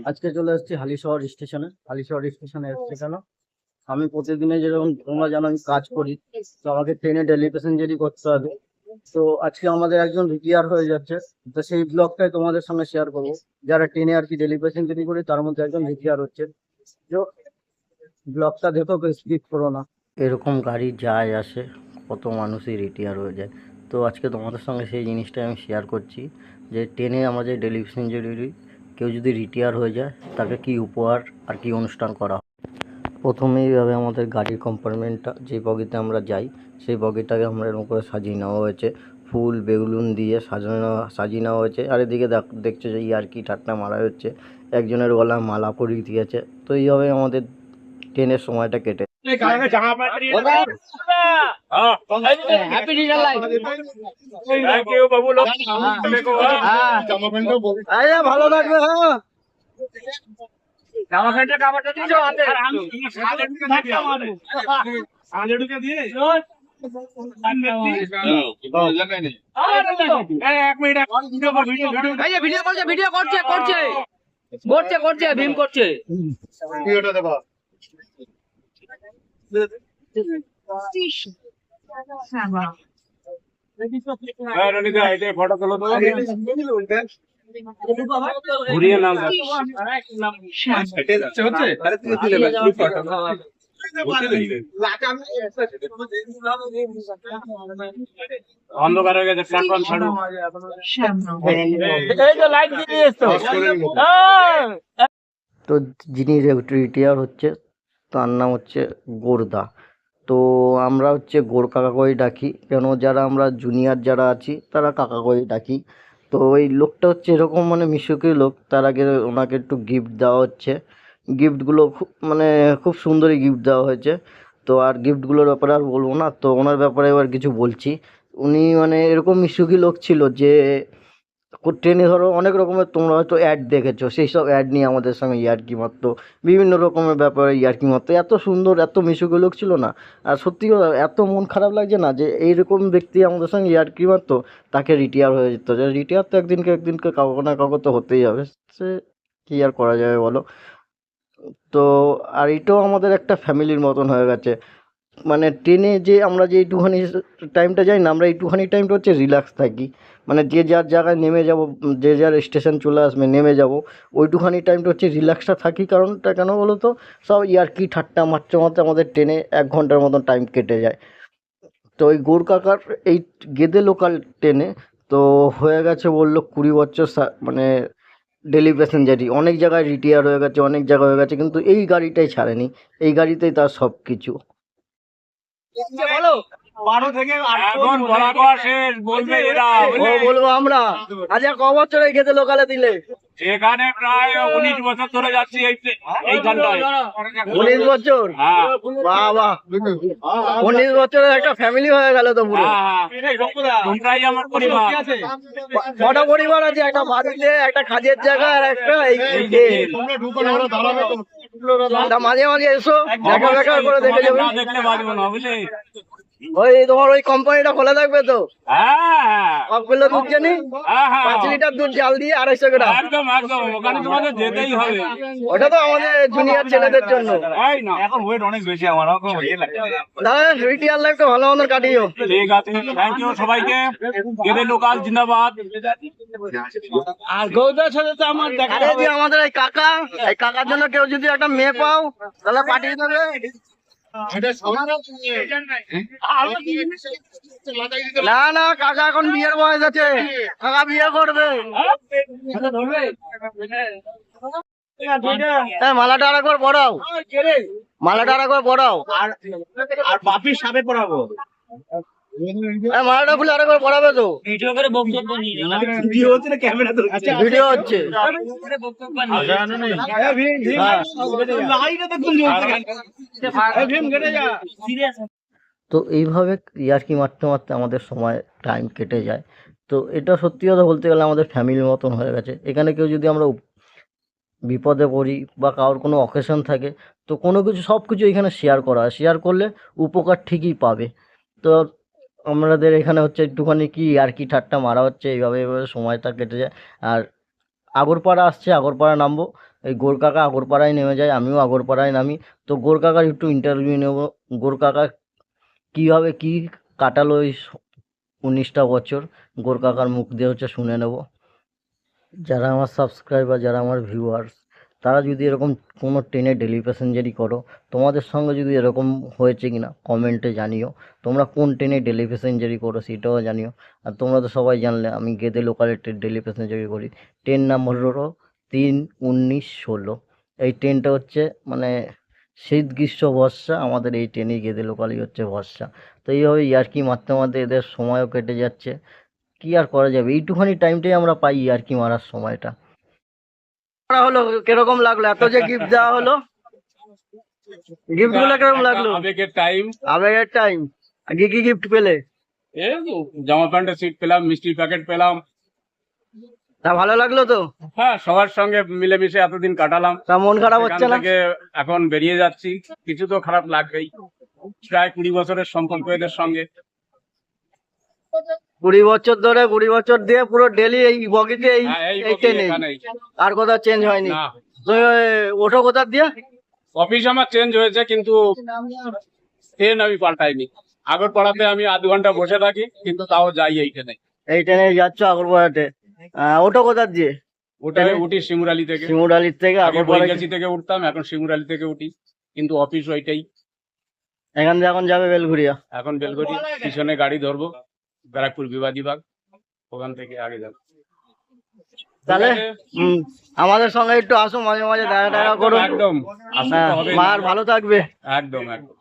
আজকে চলে এসেছি হালিশহর স্টেশনে। হালিশহর স্টেশনে এসছে কেন, আমি প্রতিদিনে যেরকম তোমরা জানো আমি কাজ করি, তো আমাকে ট্রেনে ডেলি প্যাসেঞ্জারই করতে হবে। তো আজকে আমাদের একজন রিটায়ার হয়ে যাচ্ছে, তো সেই ব্লগটাই তোমাদের সঙ্গে শেয়ার করবো। যারা ট্রেনে আর কি ডেলি প্যাসেঞ্জারি করি তার মধ্যে একজন রিটায়ার হচ্ছে, তো ব্লগটা দেখো, স্কিপ করো না। এরকম গাড়ি যায় আসে, কত মানুষই রিটায়ার হয়ে যায়। তো আজকে তোমাদের সঙ্গে সেই জিনিসটাই আমি শেয়ার করছি যে ট্রেনে আমাদের ডেলি প্যাসেঞ্জারি কেউ যদি রিটায়ার হয়ে যায় তাকে কি উপহার আর কি অনুষ্ঠান করা হয়। প্রথমেই এইভাবে আমাদের গাড়ির কম্পার্টমেন্টটা, যে বগিতে আমরা যাই সেই বগিটাকে আমরা এরকম করে সাজিয়ে নেওয়া হয়েছে, ফুল বেলুন দিয়ে সাজিয়ে নেওয়া হয়েছে। আর এদিকে দেখছো যে ইয়ার্কি ঠাট্টা মারা হচ্ছে, একজনের গলায় মালা পরিয়ে দিয়েছে। তো এইভাবে আমাদের ট্রেনের সময়টা কেটে। ভালো থাকবে। ভিডিও করছে ভীম করছে। ফটো তোলো তো, ঘুরিয়ে নাম অন্ধকার হয়ে গেছে, প্ল্যাটফর্ম ছাড়ো। তো যিনি রিটায়ার হচ্ছে তার নাম হচ্ছে গোরদা। তো আমরা হচ্ছে গোর কাকা করে ডাকি, কেন যারা আমরা জুনিয়র যারা আছি তারা কাকা করে ডাকি। তো ওই লোকটা হচ্ছে এরকম মানে মিশুকি লোক। তার আগে ওনাকে একটু গিফট দেওয়া হচ্ছে, গিফটগুলো খুব সুন্দরই গিফট দেওয়া হয়েছে। তো আর গিফটগুলোর ব্যাপারে আর বলবো না, তো ওনার ব্যাপারে এবার কিছু বলছি। উনি এরকম মিশুকি লোক ছিল যে ট্রেনে ধরো অনেক রকমের তোমরা হয়তো অ্যাড দেখেছো, সেই সব অ্যাড নিয়ে আমাদের সঙ্গে ইয়ার্কি মারতো, বিভিন্ন রকমের ব্যাপারে ইয়ার্কি মারতো। এত সুন্দর এত মিশুকি লোক ছিল না। আর সত্যি কথা এত মন খারাপ লাগছে না যে এইরকম ব্যক্তি আমাদের সঙ্গে ইয়ার্কি মারতো, তাকে রিটায়ার হয়ে যেত। যে রিটায়ার তো একদিনকে কাউকে না কাউকে তো হতেই হবে, সে কী আর করা যাবে বলো। তো আর এটাও আমাদের একটা ফ্যামিলির মতন হয়ে গেছে। ট্রেনে যে আমরা যে একটুখানি টাইমটা যাই না, আমরা একটুখানি টাইমটা হচ্ছে রিল্যাক্স থাকি। যে যার জায়গায় নেমে যাব, যে যার স্টেশন চলে আসবে নেমে যাব, ওইটুখানি টাইমটা হচ্ছে রিল্যাক্সটা থাকি। কারণটা কেন বলো তো, সব ইয়ার্কি ঠাট্টা মারতে মারতে আমাদের ট্রেনে 1 ঘন্টার মতন টাইম কেটে যায়। তো ওই গৌর কাকার এই গেদে লোকাল ট্রেনে তো হয়ে গেছে বললো 20 বছর ডেলি প্যাসেঞ্জারি। অনেক জায়গায় রিটায়ার হয়ে গেছে, অনেক জায়গায় হয়ে গেছে, কিন্তু এই গাড়িটাই ছাড়েনি। এই গাড়িতেই তার সব কিছু। বলবো আমরা আজ ক বছর এই খেতে লোকালে দিলে, এখানে প্রায় 19 বছর ধরে যাচ্ছি এইখানটায়। 19 বছর, বাবা 19 বছরের একটা ফ্যামিলি হয়ে গেল তো পুরো। তোমরাই আমার পরিবার। কটা পরিবার আছে? একটা বাড়িতে, একটা কাজের জায়গা, আর একটা মাঝে মাঝে এসো, দেখা করে দেখে যাবে। দেখলে বাজবো না বুঝলি। ওই তোমার ওই কোম্পানিটা খোলা থাকবে তো? সবগুলো দুধ জানি 5 লিটার দুধ জাল দিয়ে 250 গ্রাম। একদম একদম, ওখানে তোমাদের যেতেই হবে। ওটা তো আমাদের জুনিয়র ছেলেদের জন্য। এখন ওয়েট অনেক বেশি আমার, দাদা রিটায়ার লাইফটা ভালো মতন কাটিও। ঠিক আছে, থ্যাংক ইউ সবাইকে। গেদে লোকাল জিন্দাবাদ। আর গৌদার সাথে তো আমার দেখা হবে। আমাদের এই কাকার জন্য কেউ যদি একটা মেয়ে পাও তাহলে পাঠিয়ে দেবে। না না, কাকা এখন বিয়ের বয়স আছে, কাকা বিয়ে করবে। মালাটা আর একবার পড়াও, মালাটা আর একবার পড়াও। আর বাপির সামনে পড়াবো। মালাটা খুলে আরেকবার পড়াবে তো? ভিডিও করে বক্তব্য নিয়ে ভিডিও হচ্ছে না, ক্যামেরা তো ভিডিও হচ্ছে। তো এইভাবে ইয়ার্কি মারতে মারতে আমাদের সময় টাইম কেটে যায়। তো এটা সত্যি কথা বলতে গেলে আমাদের ফ্যামিলির মতন হয়ে গেছে। এখানে কেউ যদি আমরা বিপদে পড়ি বা কারোর কোনো অকেশন থাকে, তো কোনো কিছু সব কিছু এখানে শেয়ার করা হয়। শেয়ার করলে উপকার ঠিকই পাবে। তো আমাদের এখানে হচ্ছে একটুখানি কি আর কি ঠাট্টা মারা হচ্ছে, এইভাবে এইভাবে সময়টা কেটে যায়। আর আগরপাড়া আসছে, আগরপাড়া নামবো, এই গোর কাকা আগরপাড়ায় নেমে যায়, আমিও আগরপাড়ায় নামি। তো গোর কাকার একটু ইন্টারভিউ নেব, গোর কাকা কীভাবে কী কাটালো এই 19টা বছর, গোর কাকার মুখ দিয়ে হচ্ছে শুনে নেব। যারা আমার সাবস্ক্রাইবার, যারা আমার ভিউয়ার্স, তারা যদি এরকম কোনো ট্রেনে ডেলি প্যাসেঞ্জারি করো, তোমাদের সঙ্গে যদি এরকম হয়েছে কি না কমেন্টে জানিও। তোমরা কোন ট্রেনে ডেলি প্যাসেঞ্জারি করো সেটাও জানিও। আর তোমরা তো সবাই জানলে আমি গেদে লোকালের ডেলি প্যাসেঞ্জারি করি। ট্রেন নাম্বার হলো 3-19-16। এই ট্রেনটা হচ্ছে মানে শীত গ্রীষ্ম বর্ষা আমাদের এই ট্রেনেই গেদে লোকালই হচ্ছে ভরসা। তো এইভাবে ইয়ার্কি মারতে মারতে এদের সময়ও কেটে যাচ্ছে। কি আর করা যাবে, এইটুখানি টাইমটাই আমরা পাই আর কি মারার সময়টা। হলো কিরকম লাগলো, এত যে গিফট দেওয়া হলো, গিফট গুলো কিরকম লাগলো? আবেগের টাইম। আবেগের টাইম। কি কি গিফট পেলে? এই তো জামা প্যান্টের সিট পেলাম, মিষ্টির প্যাকেট পেলাম। তা ভালো লাগলো তো? হ্যাঁ, সবার সঙ্গে মিলেমিশে এতদিন কাটালাম। তা মন খারাপ সেখান হচ্ছে না? থেকে এখন বেরিয়ে যাচ্ছি, কিছু তো খারাপ লাগবেই। প্রায় 20 বছরের সম্পর্ক এদের সঙ্গে। 20 বছর ধরে, 20 বছর দিয়ে পুরো ডেলি এই বগিতে এই হ্যাঁ, এই এই ট্রেনে, এখানেই। আর কোথাও চেঞ্জ হয়নি? না, তুমি ওঠো কোথা দিয়ে? অফিস আমার চেঞ্জ হয়েছে কিন্তু ট্রেন আমি পাল্টাইনি। আগরপাড়াতে আমি আধ ঘন্টা বসে থাকি, কিন্তু তাও যাই এই ট্রেনে। এই ট্রেনে যাচ্ছ আগরপাড়াতে? ওঠো কোথা দিয়ে? ওটাই উঠি শিমুরালি থেকে। শিমুরালির থেকে আগে আগরপাড়া? বৈগাছি থেকে উঠতাম, এখন শিমুরালি থেকে উঠি, কিন্তু অফিস ওইটাই। এখান থেকে এখন যাবে বেলঘুরিয়া? এখন বেলগড়ি, পিছনে গাড়ি ধরবো ব্যারাকপুর বিবাদীবাগ, ওখান থেকে আগে যাবো। তাহলে ঠিক আছে? আমাদের সঙ্গে একটু আসো, মাঝে মাঝে দেখা টাকা করো। একদম আসতে হ্যাঁ, তো হবে। মা আর ভালো থাকবে। একদম একদম।